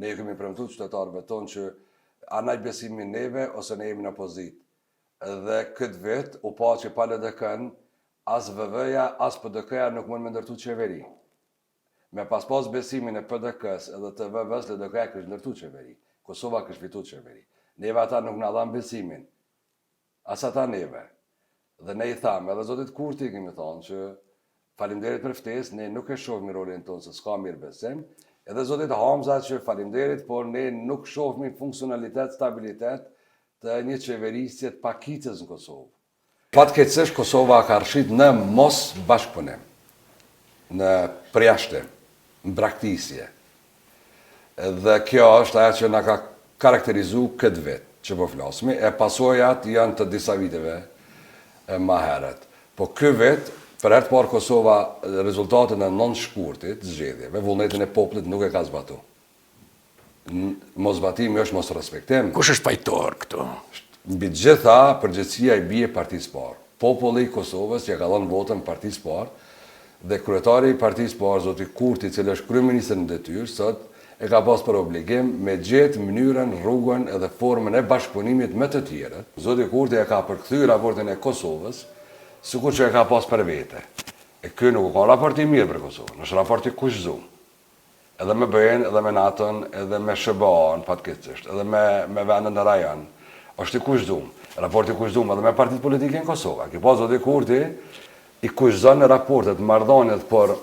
Ne kemi premtuar qytetarëve tonë që anaj besimin neve ose ne jemi në opozitë. Dhe këtë vit u pa që pa LDK-n, as VV-ja, as PDK-ja nuk mund me ndërtu qeveri. Me pas besimin e PDK-s edhe të VV-s, LDK-ja kështë ndërtu qeveri. Kosova kështë fitu qeveri. Neve ata nuk na dhanë besimin. As ata neve. Dhe ne i thamë, edhe Zotit Kurti kemi thonë që faleminderit për ftesë, ne nuk e shohmi rolin tonë se s'ka mirë besim. Edhe Zotit Hamza që faleminderit, por ne nuk shohmi funksionalitet, stabilitet të një qeverisje të pakicës në Kosovë. Fatkeqësisht Kosova ka rshit në mos bashkëpunim, në përjashtim, në braktisje. Dhe kjo është ajo që na ka karakterizu këtë vit që po flasmi, e pasojat janë të disa viteve ma herët. Po ky vit, për herë të parë Kosova rezultatin e 9 shkurtit zgjedhjeve, vullnetin e popullit nuk e ka zbatu. Mos zbatimi është mos respektim. Kush është pajtor këtu? Mbi gjitha, përgjegjësia i bie Partisë Parë. Populli i Kosovës që ka dhënë votën Partisë Parë dhe kryetari i Partisë Parë, Zoti Kurti, i cili është kryeminist në detyrë, sot e ka pas për obligim me gjetë mënyrën, rrugën edhe formën e bashkëpunimit me të tjerët. Zoti Kurti e ka përkthyer raportin e Kosovës, sikur që e ka pas për vete. E ky nuk ka raport i mirë për Kosovën, është raport i kushzuar. Edhe me BE-n, edhe me NATO-n, edhe me SBA-n fatkeqësisht, edhe me vendin e rajon, është i kushzuar. Raporti i kushzuar edhe me partitë politike në Kosovë. Ki pas Zoti Kurti i kushzon në raportet marrëdhëniet, por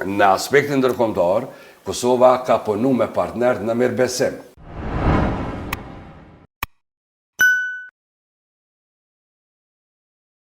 në aspektin ndërkombëtar, Kosova ka punu me partnerët në mirëbesim.